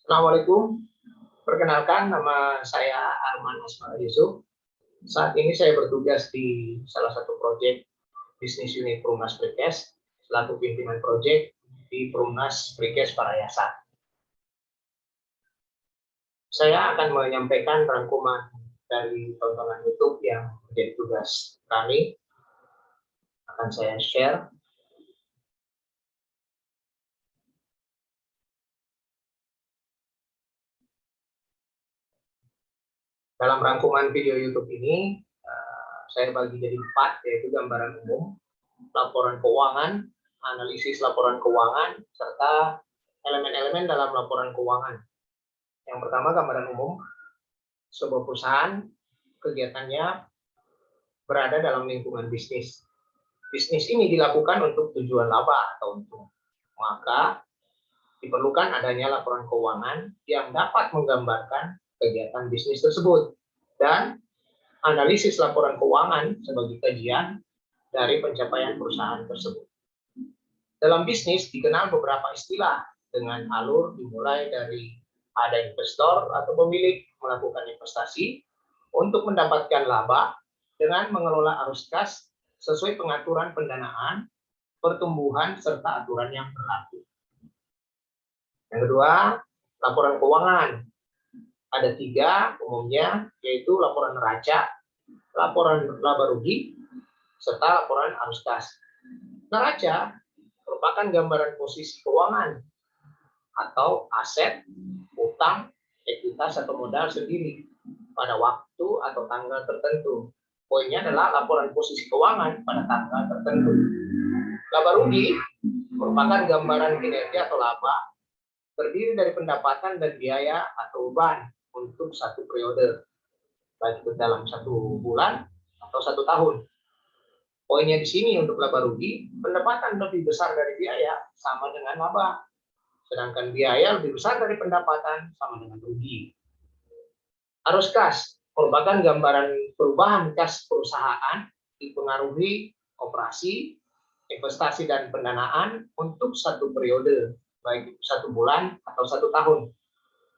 Assalamualaikum. Perkenalkan, nama saya Arman Asmara Yusuf. Saat ini saya bertugas di salah satu proyek bisnis unit Perumnas Prekes selaku pimpinan proyek di Perumnas Prekes Parayasa. Saya akan menyampaikan rangkuman dari tontonan YouTube yang menjadi tugas kami. Akan saya share. Dalam rangkuman video YouTube ini, saya bagi jadi 4, yaitu gambaran umum, laporan keuangan, analisis laporan keuangan, serta elemen-elemen dalam laporan keuangan. Yang pertama, gambaran umum. Sebuah perusahaan, kegiatannya berada dalam lingkungan bisnis. Bisnis ini dilakukan untuk tujuan laba atau untung. Maka, diperlukan adanya laporan keuangan yang dapat menggambarkan kegiatan bisnis tersebut. Dan analisis laporan keuangan sebagai kajian dari pencapaian perusahaan tersebut. Dalam bisnis dikenal beberapa istilah dengan alur dimulai dari ada investor atau pemilik melakukan investasi untuk mendapatkan laba dengan mengelola arus kas sesuai pengaturan pendanaan, pertumbuhan, serta aturan yang berlaku. Yang kedua, laporan keuangan. Ada 3 umumnya, yaitu laporan neraca, laporan laba rugi, serta laporan arus kas. Neraca merupakan gambaran posisi keuangan atau aset, utang, ekuitas atau modal sendiri pada waktu atau tanggal tertentu. Poinnya adalah laporan posisi keuangan pada tanggal tertentu. Laba rugi merupakan gambaran kinerja atau laba terdiri dari pendapatan dan biaya atau beban untuk satu periode, baik itu dalam 1 bulan atau 1 tahun. Poinnya di sini untuk laba rugi, pendapatan lebih besar dari biaya sama dengan laba. Sedangkan biaya lebih besar dari pendapatan sama dengan rugi. Arus kas merupakan gambaran perubahan kas perusahaan dipengaruhi operasi, investasi dan pendanaan untuk satu periode, baik itu 1 bulan atau 1 tahun.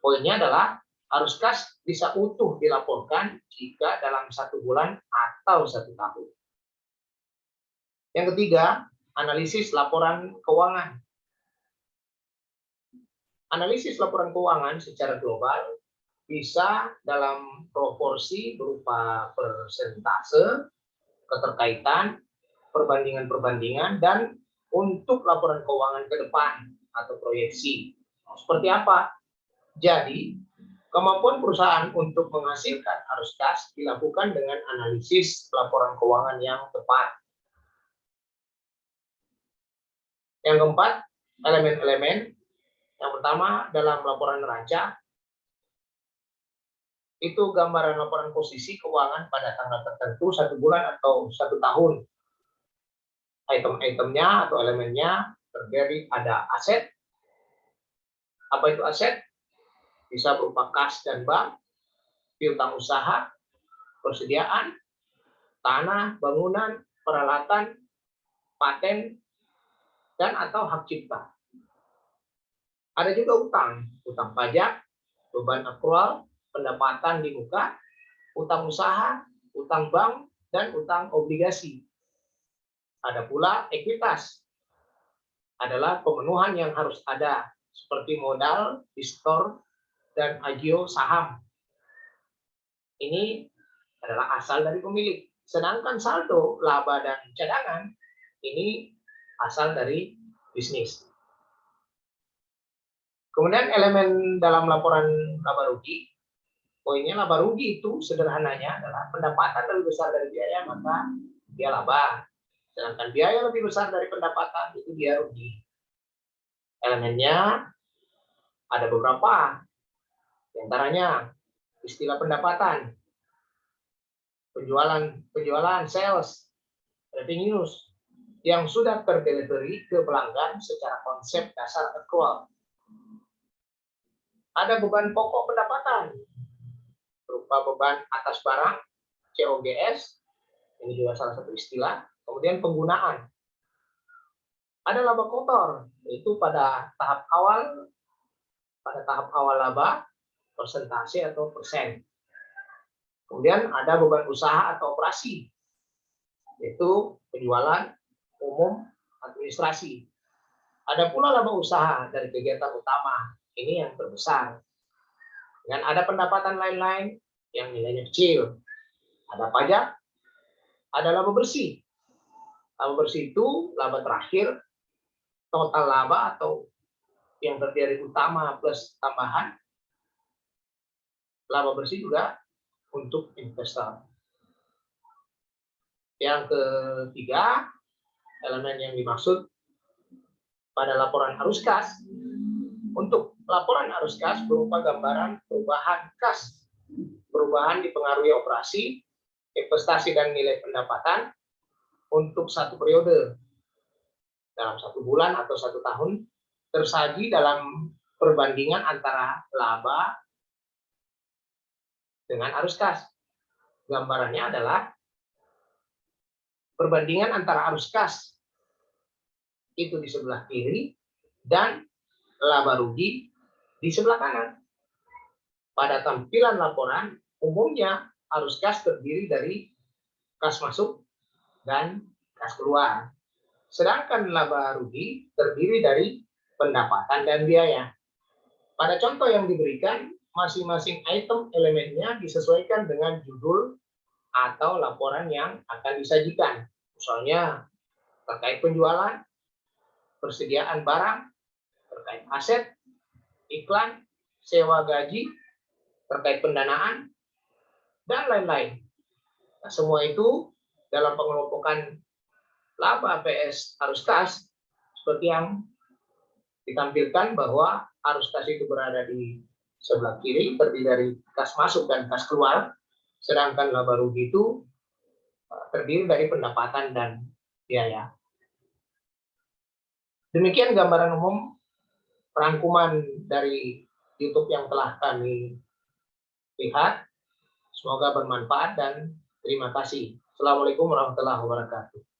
Poinnya adalah arus kas bisa utuh dilaporkan jika dalam 1 bulan atau 1 tahun. Yang ketiga, analisis laporan keuangan. Analisis laporan keuangan secara global bisa dalam proporsi berupa persentase, keterkaitan, perbandingan-perbandingan, dan untuk laporan keuangan ke depan atau proyeksi. Seperti apa? Jadi, kemampuan perusahaan untuk menghasilkan arus kas dilakukan dengan analisis laporan keuangan yang tepat. Yang keempat, elemen-elemen. Yang pertama, dalam laporan neraca, itu gambaran laporan posisi keuangan pada tanggal tertentu, 1 bulan atau 1 tahun. Item-itemnya atau elemennya terdiri ada aset. Apa itu aset? Bisa berupa kas dan bank, piutang usaha, persediaan, tanah, bangunan, peralatan, paten, dan atau hak cipta. Ada juga utang pajak, beban akrual, pendapatan di muka, utang usaha, utang bank, dan utang obligasi. Ada pula ekuitas, adalah pemenuhan yang harus ada, seperti modal, distor, dan agio saham. Ini adalah asal dari pemilik. Sedangkan saldo, laba, dan cadangan, ini asal dari bisnis. Kemudian elemen dalam laporan laba rugi, poinnya laba rugi itu sederhananya adalah pendapatan lebih besar dari biaya, maka dia laba. Sedangkan biaya lebih besar dari pendapatan, itu dia rugi. Elemennya ada beberapa, di antaranya istilah pendapatan, penjualan sales, revenues, yang sudah terdelivery ke pelanggan secara konsep dasar akrual. Ada beban pokok pendapatan, berupa beban atas barang, COGS, ini juga salah satu istilah. Kemudian penggunaan. Ada laba kotor, yaitu pada tahap awal pada tahap awal laba, persentase atau persen. Kemudian ada beban usaha atau operasi, yaitu penjualan, umum, administrasi. Ada pula laba usaha dari kegiatan utama, ini yang terbesar. Dan ada pendapatan lain-lain yang nilainya kecil. Ada pajak, ada laba bersih. Laba bersih itu laba terakhir, total laba atau yang terdiri dari utama plus tambahan. Laba bersih juga untuk investor. Yang ketiga, elemen yang dimaksud pada laporan arus kas. Untuk laporan arus kas berupa gambaran perubahan kas. Perubahan dipengaruhi operasi, investasi dan nilai pendapatan untuk satu periode dalam 1 bulan atau 1 tahun, tersaji dalam perbandingan antara laba dengan arus kas. Gambarannya adalah perbandingan antara arus kas itu di sebelah kiri dan laba rugi di sebelah kanan. Pada tampilan laporan, umumnya arus kas terdiri dari kas masuk dan kas keluar. Sedangkan laba rugi terdiri dari pendapatan dan biaya. Pada contoh yang diberikan, masing-masing item elemennya disesuaikan dengan judul atau laporan yang akan disajikan. Misalnya terkait penjualan, persediaan barang, terkait aset, iklan, sewa gaji, terkait pendanaan, dan lain-lain. Nah, semua itu dalam pengelompokan laba PS arus kas seperti yang ditampilkan bahwa arus kas itu berada di sebelah kiri, terdiri dari kas masuk dan kas keluar, sedangkan laba rugi itu terdiri dari pendapatan dan biaya. Demikian gambaran umum rangkuman dari YouTube yang telah kami lihat. Semoga bermanfaat dan terima kasih. Assalamualaikum warahmatullahi wabarakatuh.